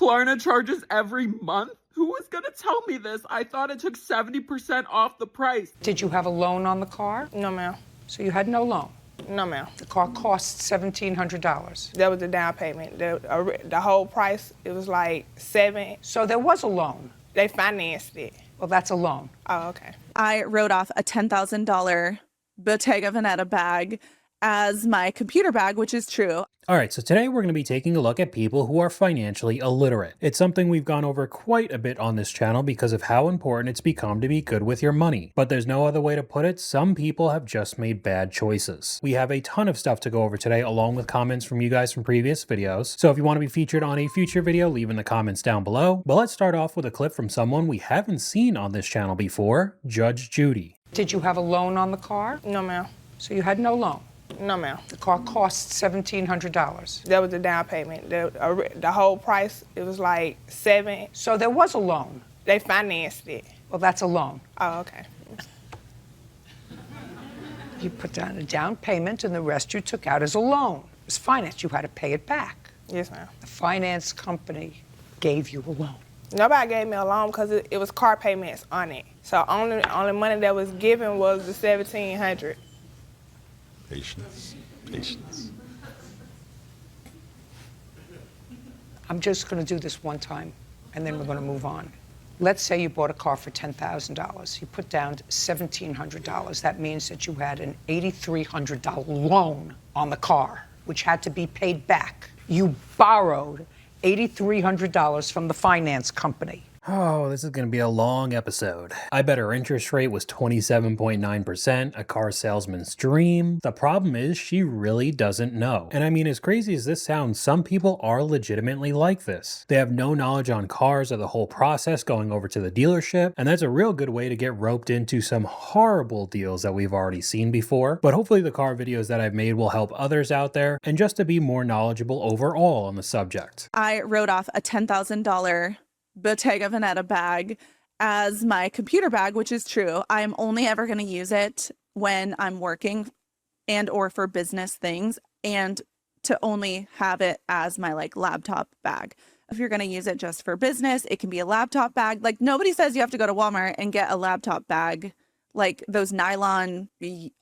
Klarna charges every month? Who was gonna tell me this? I thought it took 70% off the price. Did you have a loan on the car? No, ma'am. So you had no loan? No, ma'am. The car cost $1,700. That was the down payment. The whole price, it was like $7,000. So there was a loan? They financed it. Well, that's a loan. Oh, okay. I wrote off a $10,000 Bottega Veneta bag as my computer bag, which is true. Alright, so today we're going to be taking a look at people who are financially illiterate. It's something we've gone over quite a bit on this channel because of how important it's become to be good with your money. But there's no other way to put it, some people have just made bad choices. We have a ton of stuff to go over today along with comments from you guys from previous videos. So if you want to be featured on a future video, leave in the comments down below. But let's start off with a clip from someone we haven't seen on this channel before, Judge Judy. Did you have a loan on the car? No, ma'am. So you had no loan? No, ma'am. The car cost $1,700. That was the down payment. The whole price, it was like $7,000. So there was a loan? They financed it. Well, that's a loan. Oh, okay. You put down a down payment and the rest you took out as a loan. It was financed. You had to pay it back. Yes, ma'am. The finance company gave you a loan. Nobody gave me a loan because it was car payments on it. So only money that was given was the $1,700. Patience, patience. I'm just going to do this one time, and then we're going to move on. Let's say you bought a car for $10,000. You put down $1,700. That means that you had an $8,300 loan on the car, which had to be paid back. You borrowed $8,300 from the finance company. Oh, this is going to be a long episode. I bet her interest rate was 27.9%, a car salesman's dream. The problem is she really doesn't know. And I mean, as crazy as this sounds, some people are legitimately like this. They have no knowledge on cars or the whole process going over to the dealership, and that's a real good way to get roped into some horrible deals that we've already seen before. But hopefully the car videos that I've made will help others out there and just to be more knowledgeable overall on the subject. I wrote off a $10,000 Bottega Veneta bag as my computer bag, which is true. I'm only ever going to use it when I'm working and or for business things, and to only have it as my like laptop bag. If you're going to use it just for business, it can be a laptop bag. Like nobody says you have to go to Walmart and get a laptop bag, like those nylon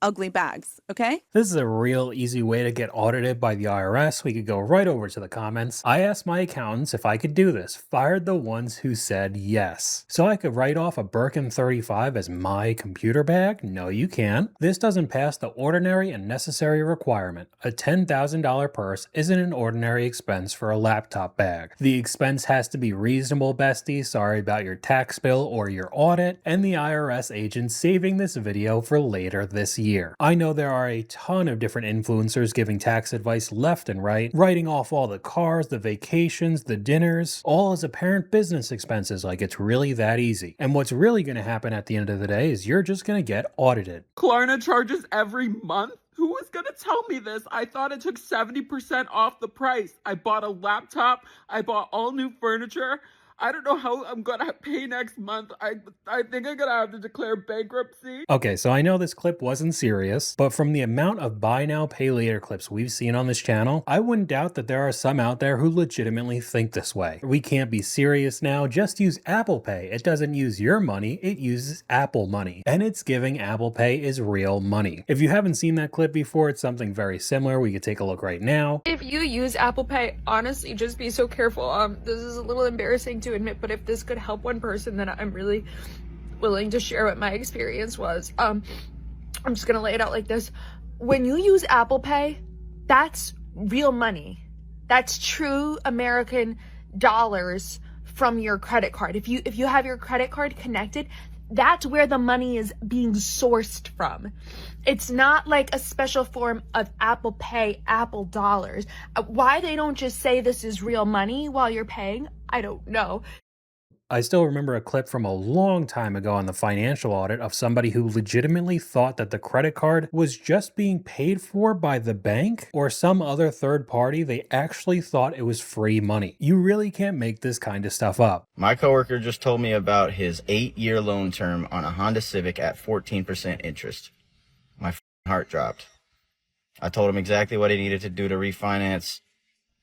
ugly bags, okay? This is a real easy way to get audited by the IRS. We could go right over to the comments. I asked my accountants if I could do this, fired the ones who said yes. So I could write off a Birkin 35 as my computer bag? No, you can't. This doesn't pass the ordinary and necessary requirement. A $10,000 purse isn't an ordinary expense for a laptop bag. The expense has to be reasonable, bestie. Sorry about your tax bill or your audit, and the IRS agent saving this video for later this year. I know there are a ton of different influencers giving tax advice left and right, writing off all the cars, the vacations, the dinners, all as apparent business expenses, like it's really that easy. And what's really going to happen at the end of the day is you're just going to get audited. Klarna charges every month? Who was gonna tell me this? I thought it took 70% off the price. I bought a laptop. I bought all new furniture. I don't know how I'm gonna pay next month. I think I'm gonna have to declare bankruptcy. Okay, so I know this clip wasn't serious, but from the amount of buy now, pay later clips we've seen on this channel, I wouldn't doubt that there are some out there who legitimately think this way. We can't be serious now, just use Apple Pay. It doesn't use your money, it uses Apple money. And it's giving Apple Pay is real money. If you haven't seen that clip before, it's something very similar. We could take a look right now. If you use Apple Pay, honestly, just be so careful. This is a little embarrassing to admit, but if this could help one person, then I'm really willing to share what my experience was. I'm just gonna lay it out like this. When you use Apple Pay, that's real money. That's true American dollars from your credit card. If you have your credit card connected, that's where the money is being sourced from. It's not like a special form of Apple Pay, Apple dollars. Why they don't just say this is real money while you're paying, I don't know. I still remember a clip from a long time ago on the financial audit of somebody who legitimately thought that the credit card was just being paid for by the bank or some other third party. They actually thought it was free money. You really can't make this kind of stuff up. My coworker just told me about his 8-year loan term on a Honda Civic at 14% interest. My heart dropped. I told him exactly what he needed to do to refinance,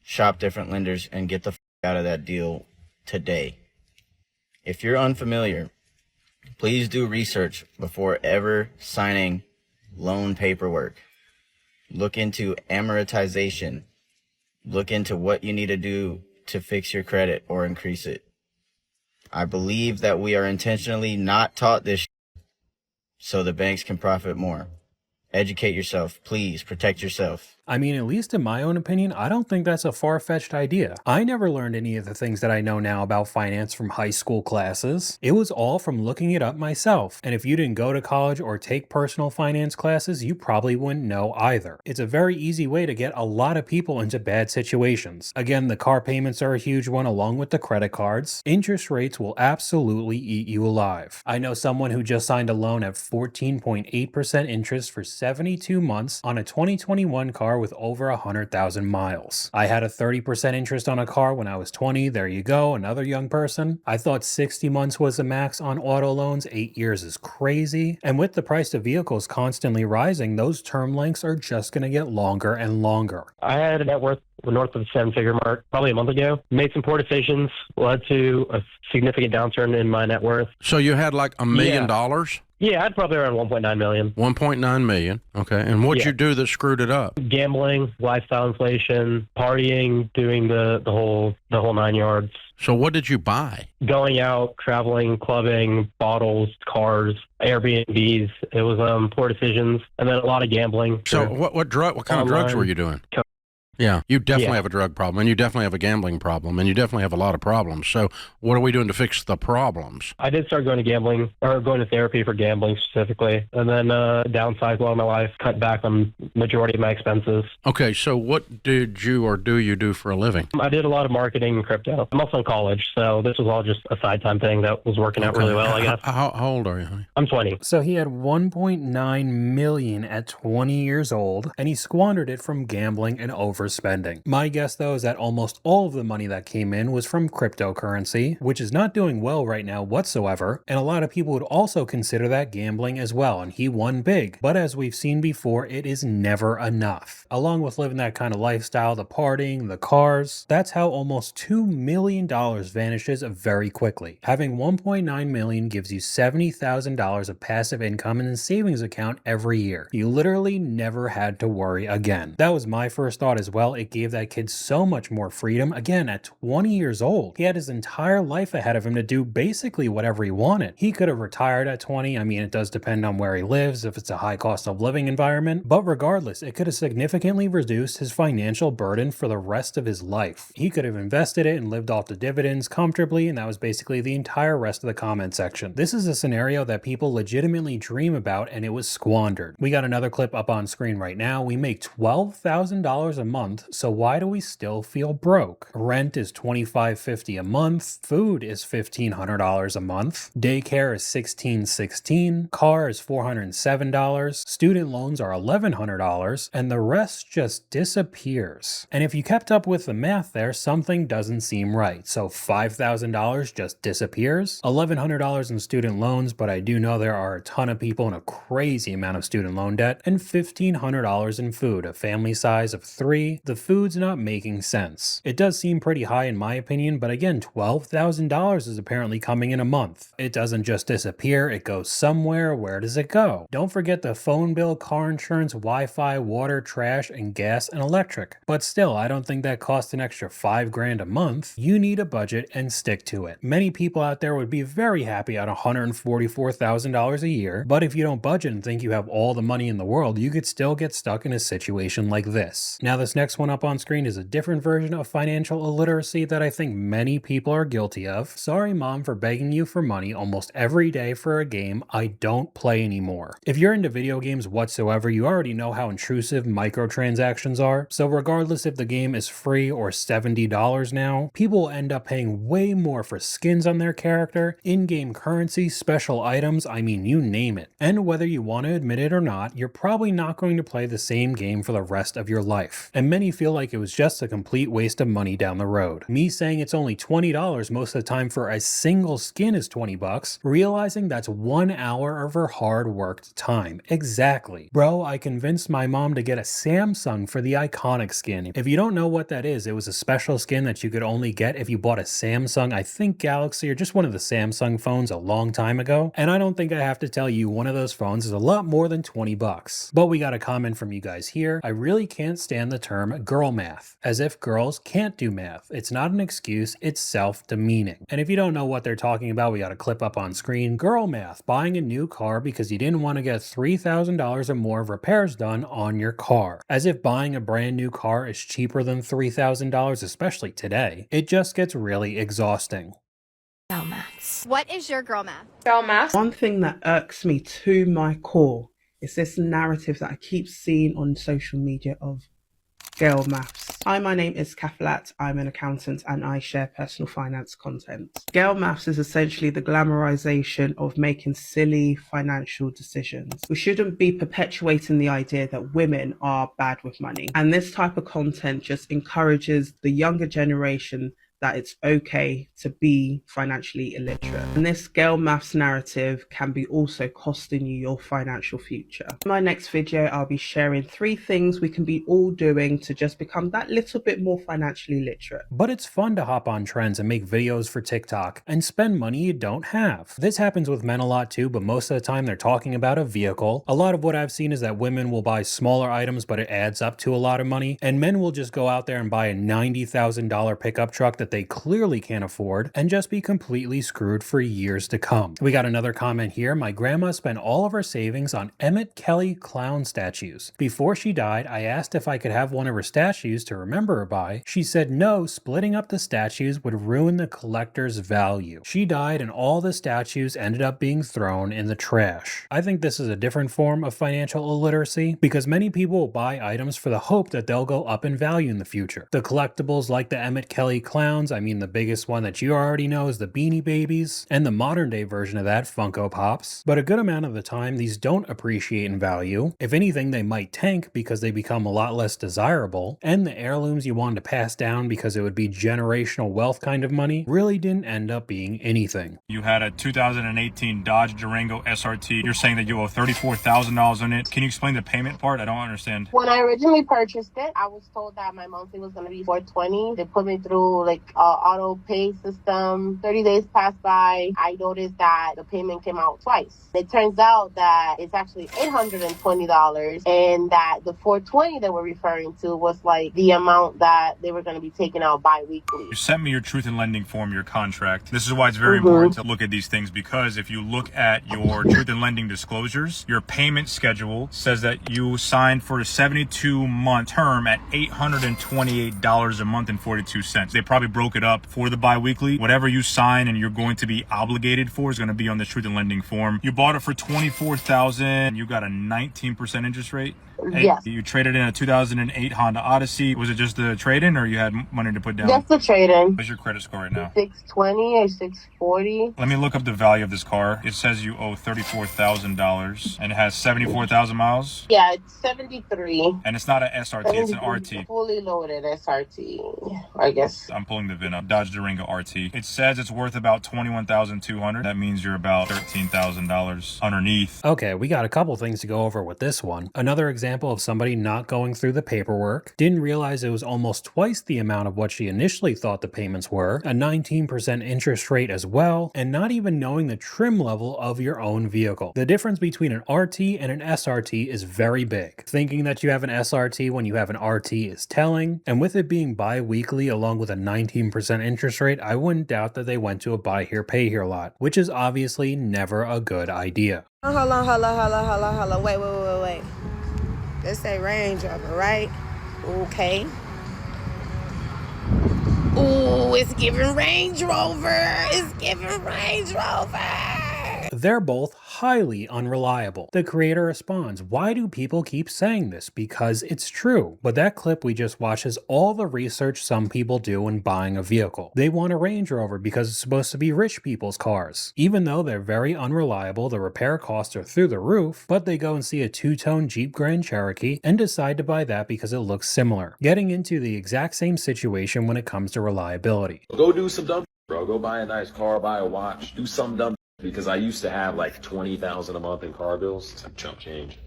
shop different lenders, and get the out of that deal today. If you're unfamiliar, please do research before ever signing loan paperwork. Look into amortization. Look into what you need to do to fix your credit or increase it. I believe that we are intentionally not taught this so the banks can profit more. Educate yourself. Please protect yourself. I mean, at least in my own opinion, I don't think that's a far-fetched idea. I never learned any of the things that I know now about finance from high school classes. It was all from looking it up myself. And if you didn't go to college or take personal finance classes, you probably wouldn't know either. It's a very easy way to get a lot of people into bad situations. Again, the car payments are a huge one along with the credit cards. Interest rates will absolutely eat you alive. I know someone who just signed a loan at 14.8% interest for 72 months on a 2021 car with over 100,000 miles. I had a 30% interest on a car when I was 20. There you go, another young person. I thought 60 months was the max on auto loans. 8 years is crazy. And with the price of vehicles constantly rising, those term lengths are just going to get longer and longer. I had a net worth north of the seven-figure mark probably a month ago. Made some poor decisions, led to a significant downturn in my net worth. So you had like $1 million? Yeah, I'd probably around 1.9 million. 1.9 million. Okay. And what'd you do that screwed it up? Gambling, lifestyle inflation, partying, doing the whole 9 yards. So what did you buy? Going out, traveling, clubbing, bottles, cars, Airbnbs. It was poor decisions, and then a lot of gambling. So what kind of drugs were you doing? Yeah, you definitely have a drug problem, and you definitely have a gambling problem, and you definitely have a lot of problems. So what are we doing to fix the problems? I did start going to gambling, or going to therapy for gambling specifically, and then downsized a lot of my life, cut back on majority of my expenses. Okay, so what did you or do you do for a living? I did a lot of marketing and crypto. I'm also in college, so this was all just a side time thing that was working out really well, I guess. How old are you, honey? I'm 20. So he had 1.9 million at 20 years old, and he squandered it from gambling and overspending. My guess, though, is that almost all of the money that came in was from cryptocurrency, which is not doing well right now whatsoever, and a lot of people would also consider that gambling as well, and he won big. But as we've seen before, it is never enough. Along with living that kind of lifestyle, the partying, the cars, that's how almost $2 million vanishes very quickly. Having 1.9 million gives you $70,000 of passive income in a savings account every year. You literally never had to worry again. That was my first thought as well. It gave that kid so much more freedom. Again, at 20 years old, he had his entire life ahead of him to do basically whatever he wanted. He could have retired at 20. I mean, it does depend on where he lives, if it's a high cost of living environment, but regardless, it could have significantly reduced his financial burden for the rest of his life. He could have invested it and lived off the dividends comfortably, and that was basically the entire rest of the comment section. This is a scenario that people legitimately dream about, and it was squandered. We got another clip up on screen right now. We make $12,000 a month, so why do we still feel broke? Rent is $25.50 a month, food is $1,500 a month, daycare is $1,616, car is $407, student loans are $1,100, and the rest just disappears. And if you kept up with the math there, something doesn't seem right. So $5,000 just disappears, $1,100 in student loans, but I do know there are a ton of people in a crazy amount of student loan debt, and $1,500 in food, a family size of 3. The food's not making sense. It does seem pretty high in my opinion, but again, $12,000 is apparently coming in a month. It doesn't just disappear, it goes somewhere. Where does it go? Don't forget the phone bill, car insurance, Wi-Fi, water, trash, and gas and electric. But still, I don't think that costs an extra $5,000 a month. You need a budget and stick to it. Many people out there would be very happy at $144,000 a year, but if you don't budget and think you have all the money in the world, you could still get stuck in a situation like this. Now, this next one up on screen is a different version of financial illiteracy that I think many people are guilty of. Sorry, mom, for begging you for money almost every day for a game I don't play anymore. If you're into video games whatsoever, you already know how intrusive microtransactions are. So regardless if the game is free or $70 now, people will end up paying way more for skins on their character, in-game currency, special items, I mean, you name it. And whether you want to admit it or not, you're probably not going to play the same game for the rest of your life. And and many feel like it was just a complete waste of money down the road. Me saying it's only $20 most of the time for a single skin is $20, realizing that's 1 hour of her hard worked time. Exactly. Bro, I convinced my mom to get a Samsung for the iconic skin. If you don't know what that is, it was a special skin that you could only get if you bought a Samsung, I think Galaxy or just one of the Samsung phones a long time ago. And I don't think I have to tell you one of those phones is a lot more than $20. But we got a comment from you guys here. I really can't stand the term girl math, as if girls can't do math. It's not an excuse, it's self-demeaning. And if you don't know what they're talking about, we got a clip up on screen. Girl math, buying a new car because you didn't want to get $3,000 or more of repairs done on your car. As if buying a brand new car is cheaper than $3,000, especially today. It just gets really exhausting. Girl maths. What is your girl math? Girl maths. One thing that irks me to my core is this narrative that I keep seeing on social media of girl maths. Hi, my name is Kathlat. I'm an accountant and I share personal finance content. Girl maths is essentially the glamorization of making silly financial decisions. We shouldn't be perpetuating the idea that women are bad with money. And this type of content just encourages the younger generation that it's okay to be financially illiterate. And this girl maths narrative can be also costing you your financial future. In my next video, I'll be sharing 3 things we can be all doing to just become that little bit more financially literate. But it's fun to hop on trends and make videos for TikTok and spend money you don't have. This happens with men a lot too, but most of the time they're talking about a vehicle. A lot of what I've seen is that women will buy smaller items, but it adds up to a lot of money. And men will just go out there and buy a $90,000 pickup truck that they clearly can't afford and just be completely screwed for years to come. We got another comment here. My grandma spent all of her savings on Emmett Kelly clown statues. Before she died, I asked if I could have one of her statues to remember her by. She said no, splitting up the statues would ruin the collector's value. She died and all the statues ended up being thrown in the trash. I think this is a different form of financial illiteracy because many people will buy items for the hope that they'll go up in value in the future. The collectibles like the Emmett Kelly clowns, I mean the biggest one that you already know is the Beanie Babies, and the modern day version of that, Funko Pops. But a good amount of the time, these don't appreciate in value. If anything, they might tank because they become a lot less desirable, and the heirlooms you wanted to pass down because it would be generational wealth kind of money really didn't end up being anything. You had a 2018 Dodge Durango SRT. You're saying that you owe $34,000 on it. Can you explain the payment part? I don't understand. When I originally purchased it, I was told that my monthly was going to be $420. They put me through like auto pay system. 30 days passed by. I noticed that the payment came out twice. It turns out that it's actually $820 and that the $420 that we're referring to was like the amount that they were going to be taking out bi-weekly. You sent me your truth in lending form, your contract. This is why it's very important to look at these things, because if you look at your truth in lending disclosures, your payment schedule says that you signed for a 72-month term at $828 a month and 42 cents. They probably broke it up for the bi-weekly. Whatever you sign and you're going to be obligated for is going to be on the truth in lending form. You bought it for $24,000. You got a 19% interest rate. Yes. You traded in a 2008 Honda Odyssey. Was it just the trade-in or you had money to put down? That's the trade-in. What's your credit score right now? 620 or 640. Let me look up the value of this car. It says you owe $34,000 and it has 74,000 miles. Yeah, it's 73. And it's not an SRT, it's an RT. Fully loaded SRT, I guess. I'm pulling the VIN up. Dodge Durango RT. It says it's worth about $21,200. That means you're about $13,000 underneath. Okay, we got a couple things to go over with this one. Another example of somebody not going through the paperwork, didn't realize it was almost twice the amount of what she initially thought the payments were, a 19% interest rate as well, and not even knowing the trim level of your own vehicle. The difference between an RT and an SRT is very big. Thinking that you have an SRT when you have an RT is telling, and with it being bi-weekly along with a 19% interest rate, I wouldn't doubt that they went to a buy here, pay here lot, which is obviously never a good idea. Hold on. Wait. Let's say Range Rover, right? Okay. Ooh, it's giving Range Rover. They're both highly unreliable. The creator responds, why do people keep saying this? Because it's true. But that clip we just watched is all the research some people do when buying a vehicle. They want a Range Rover because it's supposed to be rich people's cars. Even though they're very unreliable, the repair costs are through the roof, but they go and see a two-tone Jeep Grand Cherokee and decide to buy that because it looks similar, getting into the exact same situation when it comes to reliability. Go do some dumb bro. Go buy a nice car, buy a watch, do some dumb because I used to have like 20,000 a month in car bills. It's like chump change.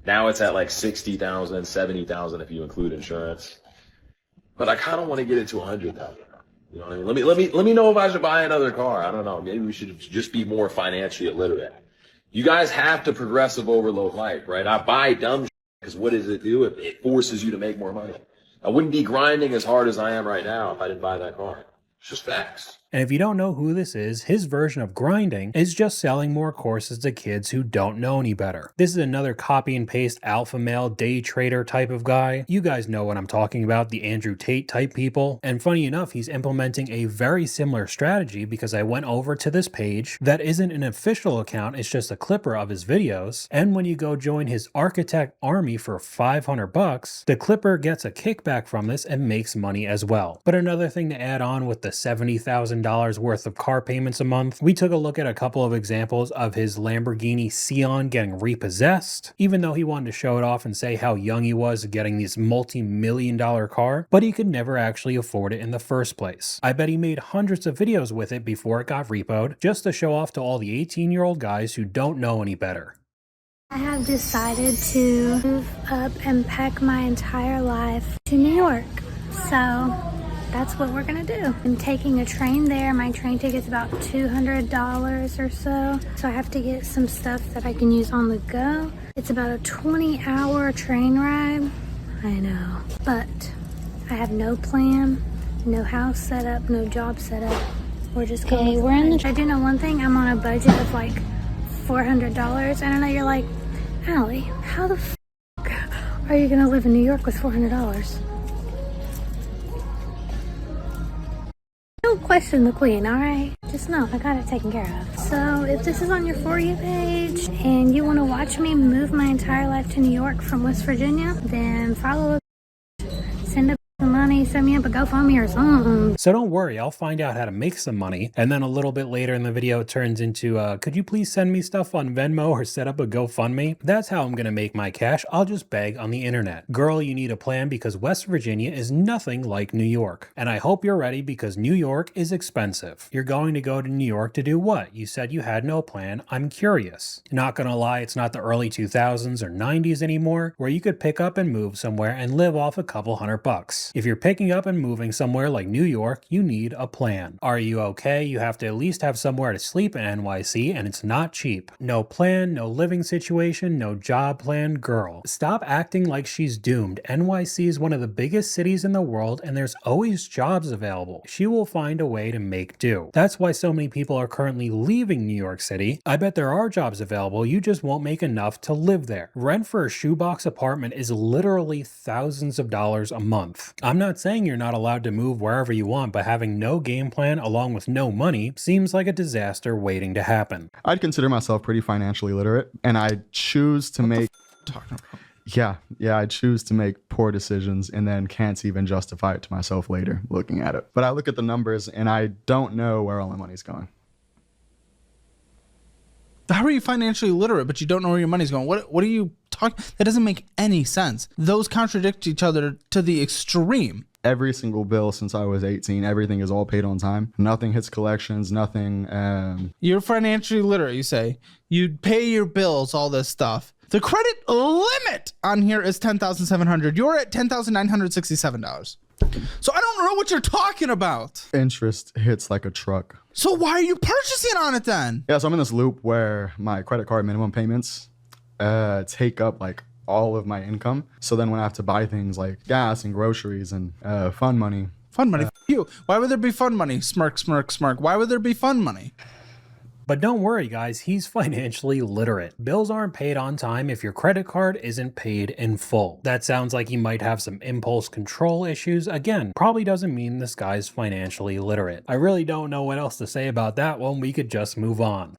Now it's at like 60,000, 70,000 if you include insurance. But I kind of want to get it to 100,000. You know what I mean? Let me know if I should buy another car. I don't know. Maybe we should just be more financially illiterate. You guys have to progressive overload life, right? I buy dumb because what does it do? It forces you to make more money. I wouldn't be grinding as hard as I am right now if I didn't buy that car. It's just facts. And if you don't know who this is, his version of grinding is just selling more courses to kids who don't know any better. This is another copy and paste alpha male day trader type of guy. You guys know what I'm talking about, the Andrew Tate type people. And funny enough, he's implementing a very similar strategy because I went over to this page that isn't an official account, it's just a clipper of his videos. And when you go join his architect army for $500, the clipper gets a kickback from this and makes money as well. But another thing to add on with the $70,000 worth of car payments a month, we took a look at a couple of examples of his Lamborghini Sion getting repossessed, even though he wanted to show it off and say how young he was getting this multi-million-dollar car, but he could never actually afford it in the first place. I bet he made hundreds of videos with it before it got repoed, just to show off to all the 18-year-old guys who don't know any better. I have decided to move up and pack my entire life to New York. So that's what we're gonna do. I'm taking a train there. My train ticket's about $200 or so. So I have to get some stuff that I can use on the go. It's about a 20-hour train ride. I know, but I have no plan, no house set up, no job set up. We're just going. Okay, we're in the. I do know one thing. I'm on a budget of like $400, and I know you're like, Allie, how the f are you gonna live in New York with $400? Don't question the queen, alright? Just know I got it taken care of. So if this is on your For You page and you want to watch me move my entire life to New York from West Virginia, then follow a send a money, send me up a GoFundMe or something. So don't worry, I'll find out how to make some money, and then a little bit later in the video it turns into, could you please send me stuff on Venmo or set up a GoFundMe? That's how I'm gonna make my cash. I'll just beg on the internet. Girl, you need a plan because West Virginia is nothing like New York. And I hope you're ready because New York is expensive. You're going to go to New York to do what? You said you had no plan. I'm curious. Not gonna lie, it's not the early 2000s or 90s anymore, where you could pick up and move somewhere and live off a couple $100. If you're picking up and moving somewhere like New York, you need a plan. Are you okay? You have to at least have somewhere to sleep in NYC, and it's not cheap. No plan, no living situation, no job plan. Girl, stop acting like she's doomed. NYC is one of the biggest cities in the world, and there's always jobs available. She will find a way to make do. That's why so many people are currently leaving New York City. I bet there are jobs available, you just won't make enough to live there. Rent for a shoebox apartment is literally thousands of dollars a month. I'm not saying you're not allowed to move wherever you want, but having no game plan along with no money seems like a disaster waiting to happen. I'd consider myself pretty financially literate, and I choose to make I choose to make poor decisions and then can't even justify it to myself later looking at it. But I look at the numbers and I don't know where all my money's going. How are you financially literate, but you don't know where your money's going? What are you talking? That doesn't make any sense. Those contradict each other to the extreme. Every single bill since I was 18, everything is all paid on time. Nothing hits collections, nothing. You're financially literate, you say. You pay your bills, all this stuff. The credit limit on here is $10,700. You're at $10,967. So I don't know what you're talking about. Interest hits like a truck. So why are you purchasing on it then? Yeah, so I'm in this loop where my credit card minimum payments take up like all of my income. So then when I have to buy things like gas and groceries and fun money. Fun money? F you. Why would there be fun money? Smirk, smirk, smirk. Why would there be fun money? But don't worry guys, he's financially literate. Bills aren't paid on time if your credit card isn't paid in full. That sounds like he might have some impulse control issues. Again, probably doesn't mean this guy's financially literate. I really don't know what else to say about that one. We could just move on.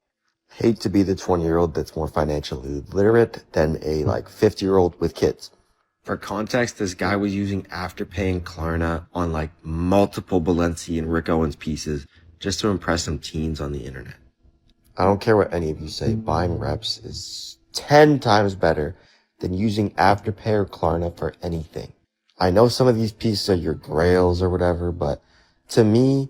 Hate to be the 20-year-old that's more financially literate than a 50-year-old with kids. For context, this guy was using Afterpay and Klarna on multiple Balenci and Rick Owens pieces just to impress some teens on the internet. I don't care what any of you say, buying reps is 10 times better than using Afterpay or Klarna for anything. I know some of these pieces are your grails or whatever, but to me,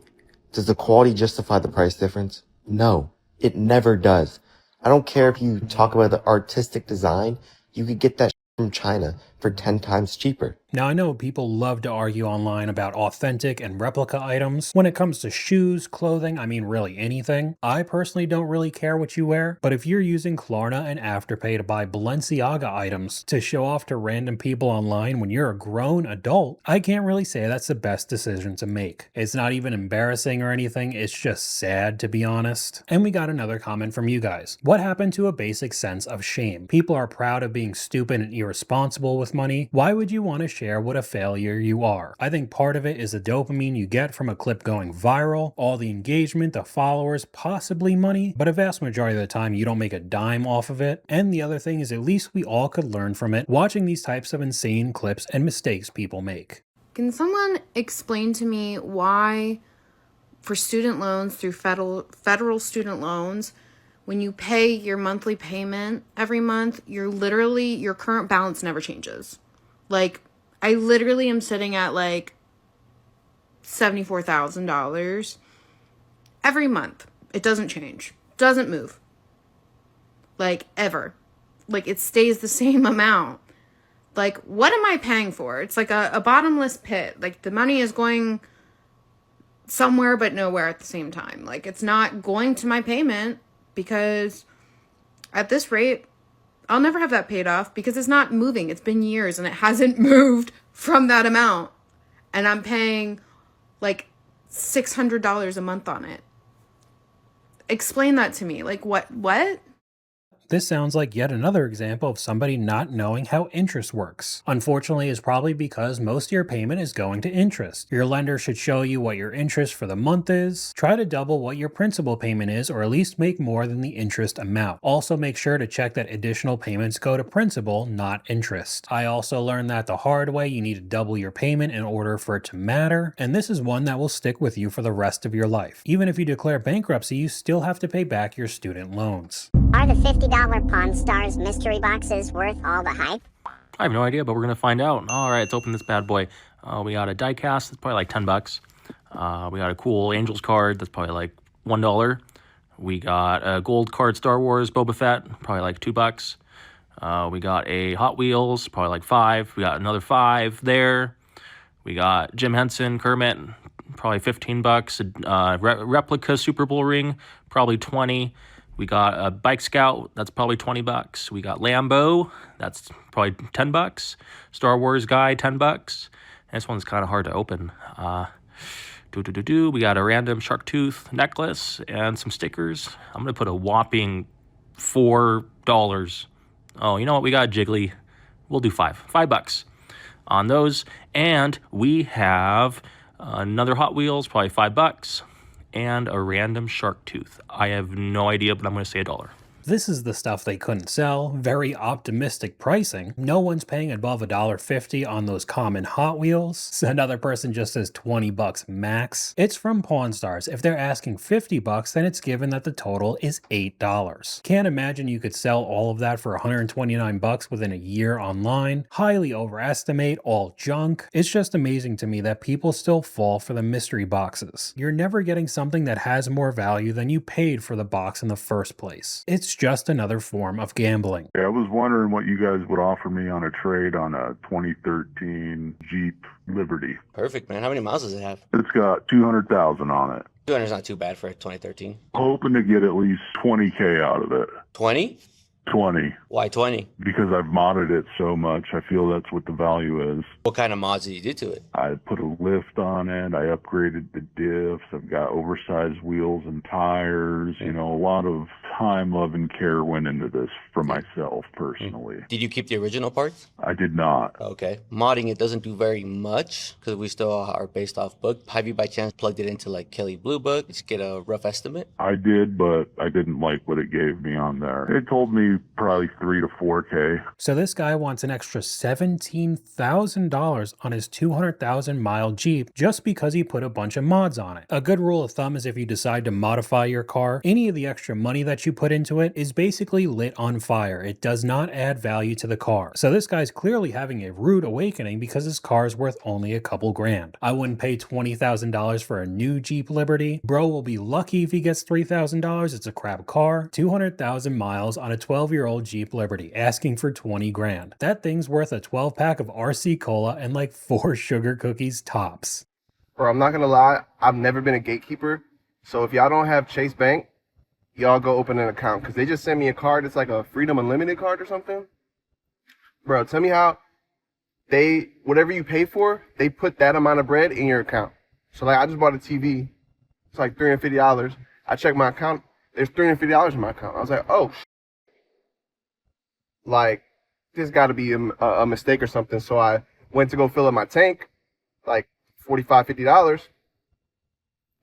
does the quality justify the price difference? No, it never does. I don't care if you talk about the artistic design, you could get that from China for 10 times cheaper. Now, I know people love to argue online about authentic and replica items. When it comes to shoes, clothing, I mean really anything. I personally don't really care what you wear, but if you're using Klarna and Afterpay to buy Balenciaga items to show off to random people online when you're a grown adult, I can't really say that's the best decision to make. It's not even embarrassing or anything, it's just sad to be honest. And we got another comment from you guys. What happened to a basic sense of shame? People are proud of being stupid and irresponsible with money. Why would you want to share what a failure you are? I think part of it is the dopamine you get from a clip going viral, all the engagement, the followers, possibly money, but a vast majority of the time you don't make a dime off of it. And the other thing is at least we all could learn from it, watching these types of insane clips and mistakes people make. Can someone explain to me why for student loans through federal student loans, when you pay your monthly payment every month, your current balance never changes? I literally am sitting at $74,000 every month. It doesn't change. Doesn't move. Ever. It stays the same amount. What am I paying for? It's like a bottomless pit. The money is going somewhere but nowhere at the same time. It's not going to my payment because at this rate, I'll never have that paid off because it's not moving. It's been years and it hasn't moved from that amount. And I'm paying $600 a month on it. Explain that to me. What? This sounds like yet another example of somebody not knowing how interest works. Unfortunately, it's probably because most of your payment is going to interest. Your lender should show you what your interest for the month is. Try to double what your principal payment is, or at least make more than the interest amount. Also, make sure to check that additional payments go to principal, not interest. I also learned that the hard way. You need to double your payment in order for it to matter, and this is one that will stick with you for the rest of your life. Even if you declare bankruptcy, you still have to pay back your student loans. Are the $50 Pawn Stars mystery boxes worth all the hype? I have no idea, but we're going to find out. All right, let's open this bad boy. We got a die cast that's probably $10. We got a cool Angels card that's probably $1. We got a gold card Star Wars Boba Fett, probably $2. We got a Hot Wheels, probably $5. We got another $5 there. We got Jim Henson, Kermit, probably $15. Replica Super Bowl ring, probably $20. We got a Bike Scout, that's probably $20. We got Lambo, that's probably $10. Star Wars guy, $10. And this one's kind of hard to open. We got a random shark tooth necklace and some stickers. I'm gonna put a whopping $4. Oh, you know what? We got a Jiggly. We'll do $5 on those. And we have another Hot Wheels, probably $5. And a random shark tooth. I have no idea, but I'm going to say $1. This is the stuff they couldn't sell. Very optimistic pricing. No one's paying above $1.50 on those common Hot Wheels. Another person just says $20 max. It's from Pawn Stars. If they're asking $50, then it's given that the total is $8. Can't imagine you could sell all of that for $129 within a year online. Highly overestimate, all junk. It's just amazing to me that people still fall for the mystery boxes. You're never getting something that has more value than you paid for the box in the first place. It's just another form of gambling. Yeah, I was wondering what you guys would offer me on a trade on a 2013 Jeep Liberty. Perfect, man. How many miles does it have? It's got 200,000 on it. 200 is not too bad for a 2013. Hoping to get at least 20K out of it. 20? 20. Why 20? Because I've modded it so much, I feel that's what the value is. What kind of mods did you do to it? I put a lift on it, I upgraded the diffs, I've got oversized wheels and tires, a lot of time, love, and care went into this for myself personally. Did you keep the original parts? I did not. Okay. Modding it doesn't do very much because we still are based off book. Have you by chance plugged it into like Kelly Blue Book? Did you get a rough estimate? I did, but I didn't like what it gave me on there. It told me probably 3 to 4K. So this guy wants an extra $17,000 on his 200,000 mile Jeep just because he put a bunch of mods on it. A good rule of thumb is if you decide to modify your car, any of the extra money that you put into it is basically lit on fire. It does not add value to the car. So this guy's clearly having a rude awakening because his car is worth only a couple grand. I wouldn't pay $20,000 for a new Jeep Liberty. Bro will be lucky if he gets $3,000. It's a crap car. 200,000 miles on a 12-year-old Jeep Liberty, asking for 20 grand. That thing's worth a 12 pack of RC Cola and like 4 sugar cookies tops. Bro, I'm not gonna lie, I've never been a gatekeeper. So if y'all don't have Chase Bank, y'all go open an account, because they just sent me a card. It's like a Freedom Unlimited card or something. Bro, tell me how whatever you pay for, they put that amount of bread in your account. So like I just bought a TV. It's like $350. I checked my account. There's $350 in my account. I was like, oh, like this got to be a mistake or something. So I went to go fill up my tank, like $45, $50.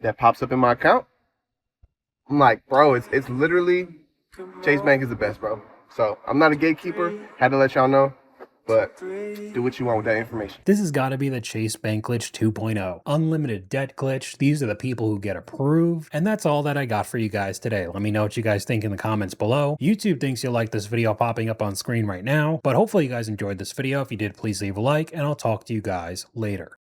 That pops up in my account. I'm like, bro, it's literally Chase Bank is the best, bro. So I'm not a gatekeeper. Had to let y'all know. But do what you want with that information. This has got to be the Chase Bank glitch 2.0. Unlimited debt glitch. These are the people who get approved. And that's all that I got for you guys today. Let me know what you guys think in the comments below. YouTube thinks you'll like this video popping up on screen right now. But hopefully you guys enjoyed this video. If you did, please leave a like. And I'll talk to you guys later.